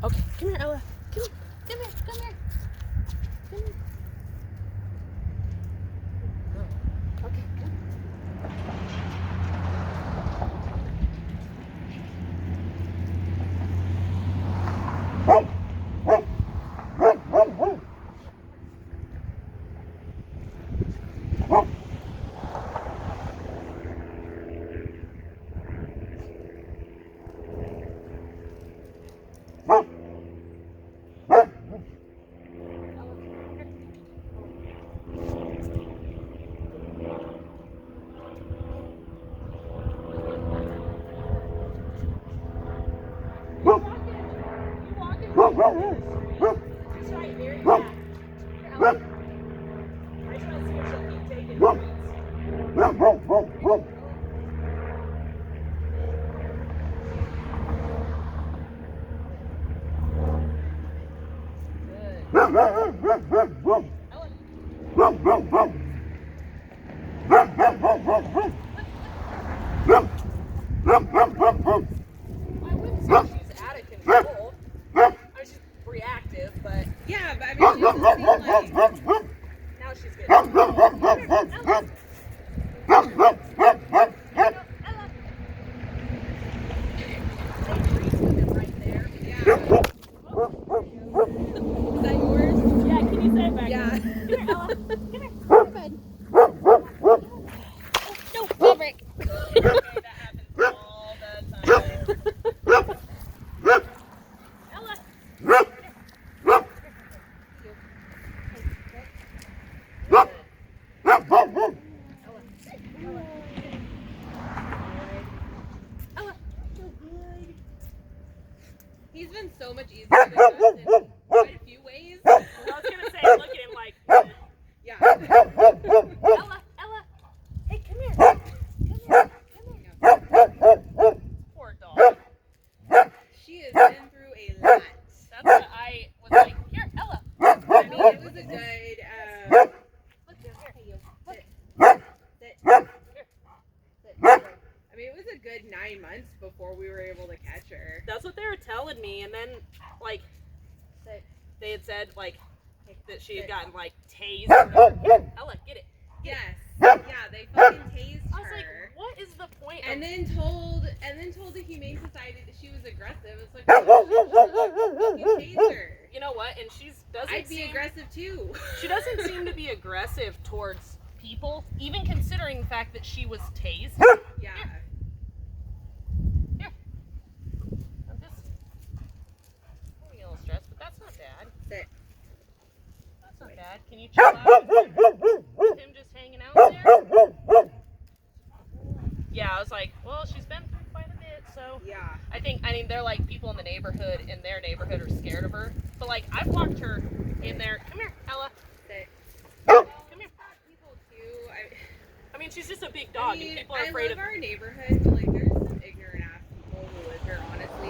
Okay, come here, Ella. Come here. Come here. Come here. Come here. Oh, okay, come. She's right here. Yeah. Here, Ella. I just want to see if she'll keep taking treats. I wouldn't say she's out of control. She's reactive, but Yeah, but I mean, she doesn't seem like... now she's good. Ella. Take treats with him right there. Yeah. Is that yours? Yeah, can you set it back? Yeah. Come here, Ella. Come here. Good. No, Maverick. Okay, that happens all the time. Ella. Ella. He's been so much easier with us in quite a few ways. I was gonna say, look at him like, Yeah. Ella, Ella. Hey, come here. Come here. Come here. Poor dog. She has been through a lot. That's what I was like. Here, Ella. I mean, it was a good, Look, here. Hey, you. Look. I mean, it was a good 9 months before we were able to catch her. That's what they were telling me, and then like they had said like that she had gotten like tased. Ella, get it. Yes. Yeah, they fucking tased I was like, her. what is the point? And of then told the Humane Society that she was aggressive. It's like, fucking tase her. You know what? And she's doesn't. I'd be seem, aggressive too. She doesn't seem to be aggressive towards people, even considering the fact that she was tased. Yeah. I'm just getting a little stressed, but that's not bad. Sit. That's not bad. Can you chill out with him just hanging out there? Yeah, I was like, well, she's been through quite a bit, so Yeah. I mean, they're like people in the neighborhood, in their neighborhood, are scared of her. But like, I've walked her in there. Come here, Ella. Sit. Come here. People too. I mean, she's just a big dog, and people are I afraid love of. our neighborhood, but like, there's some ignorant ass people who live here. Honestly,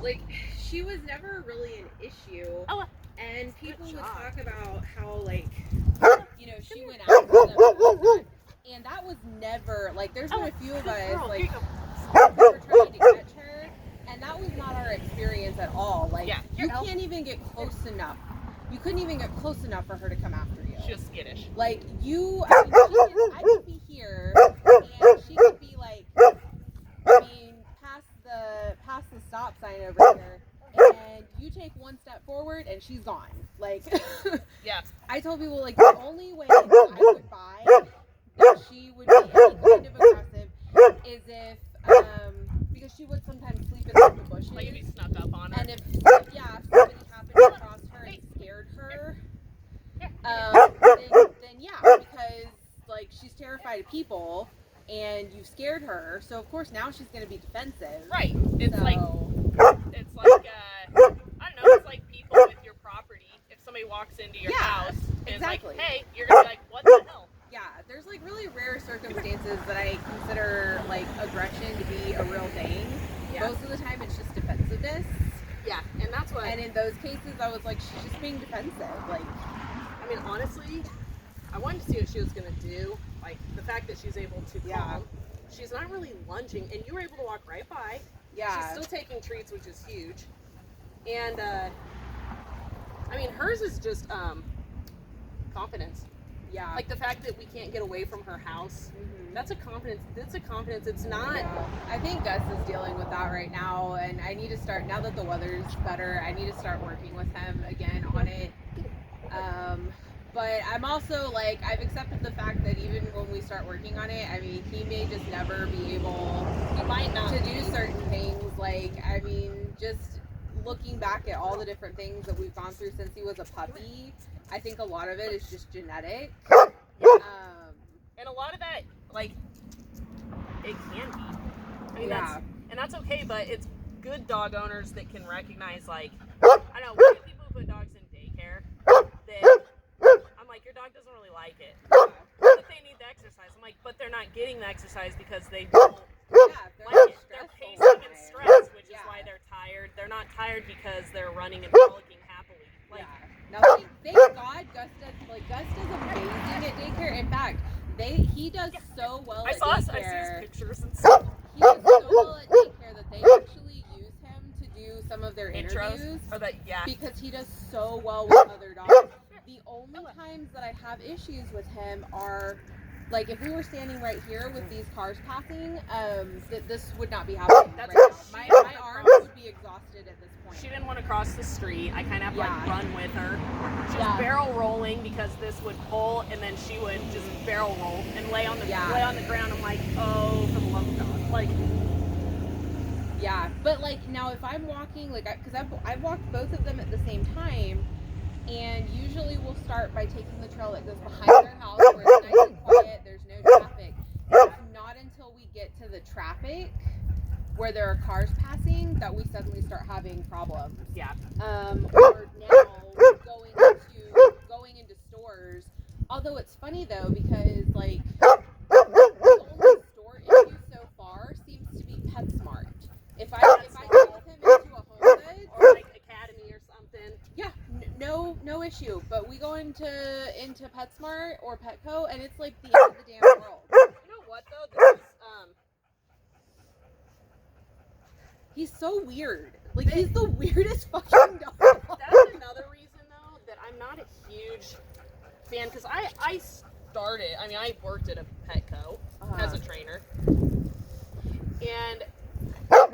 like she was never really an issue. Ella. And people Good would job. talk about how, like, you know, she went here. out with them all the time. And that was never, like, there's been a few of Good us, girl. like, Here you go. that were trying to catch her, and that was not our experience at all. Like, Yeah. you Here, Elle. can't even get close enough. You couldn't even get close enough for her to come after you. She's skittish. Like, I could be here, and she could be, like, past the stop sign over here, and you take one step forward, and she's gone. Like, Yeah. I told people, like, the only way I would buy that she would be any kind of aggressive is if, because she would sometimes sleep in the bushes. Like if you snuck up on her. And if somebody happened across her and scared her, then yeah, because like she's terrified of people and you scared her, so of course now she's gonna be defensive. Right. It's So- like I don't know. It's like people with your property. If somebody walks into your Yeah, house and exactly. is like, "Hey," you're gonna be like, "What the hell?" Yeah, there's like really rare circumstances that I consider like aggression to be a real thing. Yeah. Most of the time it's just defensiveness. Yeah, and that's what. And in those cases I was like, she's just being defensive. Like, I mean, honestly, I wanted to see what she was gonna do. Like the fact that she's able to calm. Yeah. She's not really lunging, and you were able to walk right by. Yeah. She's still taking treats, which is huge. And I mean, hers is just confidence. Yeah. Like the fact that we can't get away from her house. Mhm. That's a confidence. That's a confidence. It's not. Yeah. I think Gus is dealing with that right now, and I need to start, now that the weather's better, I need to start working with him again on it. But I'm also like, I've accepted the fact that even when we start working on it, I mean, he may just never be able He might not to be. do certain things. Like, I mean, just looking back at all the different things that we've gone through since he was a puppy, I think a lot of it is just genetic. And a lot of that, like, it can be. I mean, Yeah. that's okay, but it's good dog owners that can recognize, like, I don't know, we get people who put dogs in daycare that, I'm like, your dog doesn't really like it. But they need the exercise. I'm like, but they're not getting the exercise because they don't Yeah, like it. They're pacing and stressed, which is why they're tired. They're not tired because they're running and frolicking happily. Like, yeah. Now, thank God Gus does amazing at daycare. In fact, he does so well I at see daycare. his pictures and stuff. He does so well at daycare that they actually use him to do some of their interviews Or that, yeah. because he does so well with other dogs. The only times that I have issues with him are, like, if we were standing right here with these cars passing, this would not be happening That's right what now. My arms would be exhausted at this point. She didn't want to cross the street. I kind of like Yeah. run with her. She was Yeah. barrel rolling because this would pull, and then she would just barrel roll and lay on the ground. I'm like, oh, for the love of God, like. Yeah, but like now if I'm walking, like, because I've walked both of them at the same time, and usually we'll start by taking the trail that goes behind their house where it's nice and quiet, there's no traffic. It's not until we get to the traffic where there are cars passing that we suddenly start having problems. Yeah. Or now going into stores. Although it's funny though because like the only store issue so far seems to be PetSmart. If I take him into a HomeGoods Or like Academy or something. yeah, no issue. But we go into PetSmart or Petco, and it's like the end of the damn world. You know what though? This is, He's so weird. Like he's the weirdest fucking dog. that's another reason though that I'm not a huge fan because I started. I mean, I worked at a Petco as a trainer, and I don't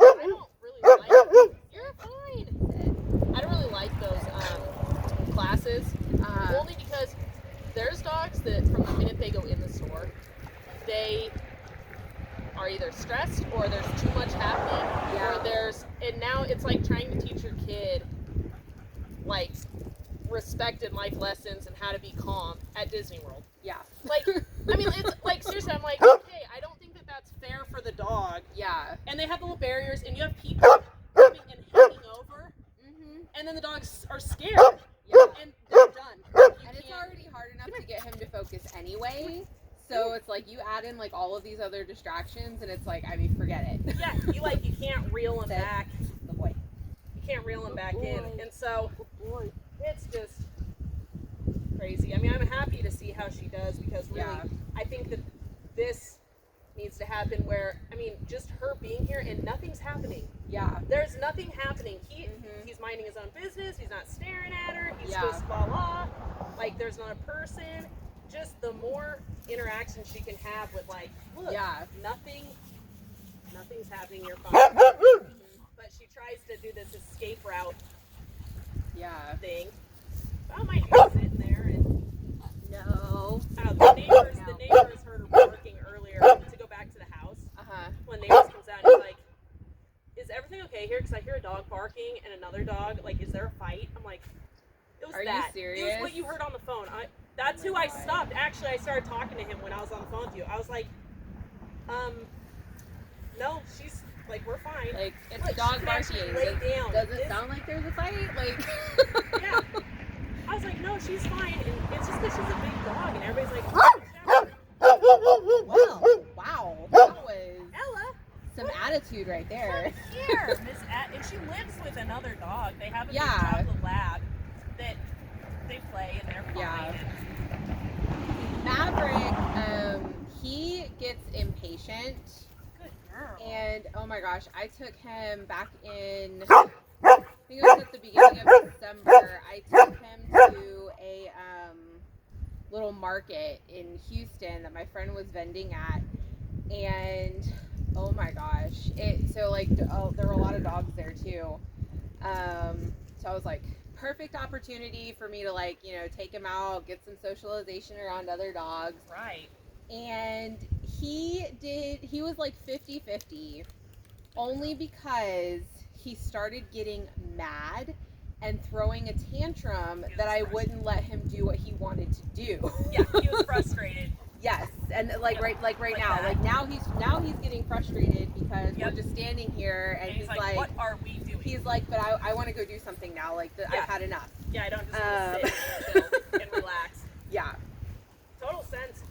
really like. You're fine. I don't really like those classes only because there's dogs that from the minute they go in the store, they are either stressed or there's too much happening or and now it's like trying to teach your kid like respect and life lessons and how to be calm at Disney World. Yeah. Like, I mean, it's like seriously, I'm like, okay, I don't think that that's fair for the dog. Yeah. And they have the little barriers, and you have people coming and hanging over, and then the dogs are scared. Yeah. And they're done. And it's already hard enough to get him to focus anyway. So it's like you add in like all of these other distractions, and it's like, I mean, forget it. Yeah, you can't reel him back. The boy. You can't reel him back in, and so it's just crazy. I mean, I'm happy to see how she does because really, I think that this needs to happen where, I mean, just her being here and nothing's happening. Yeah. There's nothing happening. He's minding his own business. He's not staring at her. He's just blah blah. Like there's not a person. Just the more interaction she can have with like, look, nothing's happening. You're fine. But she tries to do this escape route. Thing. I might be sitting there and No. the neighbors heard her barking earlier to go back to the house. When neighbors comes out and he's like, is everything okay here? Because I hear a dog barking and another dog. Like, is there a fight? I'm like, it was Are that. you serious? It was what you heard on the phone. That's who I stopped. Actually, I started talking to him when I was on the phone with you. I was like, no, she's like, we're fine. Like, it's Look, dog she can actually barking. lay down. Does it sound like there's a fight? Like, Yeah. I was like, no, she's fine. And it's just because she's a big dog. And everybody's like, wow. That was Ella. some attitude right there. Here, Miss and she lives with another dog. They have a big Yeah. chocolate lab that they play and they're fine. Yeah. Maverick, he gets impatient. Good And oh my gosh, I took him back in, I think it was at the beginning of December. I took him to a little market in Houston that my friend was vending at, and oh my gosh, there were a lot of dogs there too. So I was like, perfect opportunity for me to like, take him out, get some socialization around other dogs. Right. And he was like 50-50, only because he started getting mad and throwing a tantrum that I wouldn't let him do what he wanted to do. Yeah, he was frustrated. Yes, and right now, that. like now he's getting frustrated because we're just standing here and he's like, what are we doing? He's like, but I want to go do something now. Like I've had enough. Yeah, I don't just want to sit and chill and relax. Yeah. Total sense.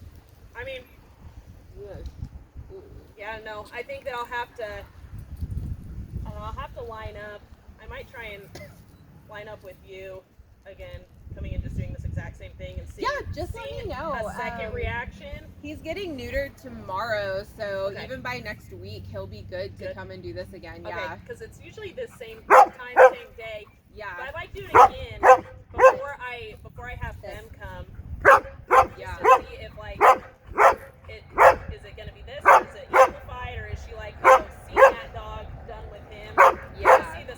I mean, yeah, no, I think that I'll have to line up. I might try and line up with you again, coming and just doing this exact same thing and seeing. Yeah, just let me know. A second reaction. He's getting neutered tomorrow, so Okay. even by next week, he'll be good to come and do this again. Yeah. Okay, because it's usually the same time, same day. Yeah. But I might do it again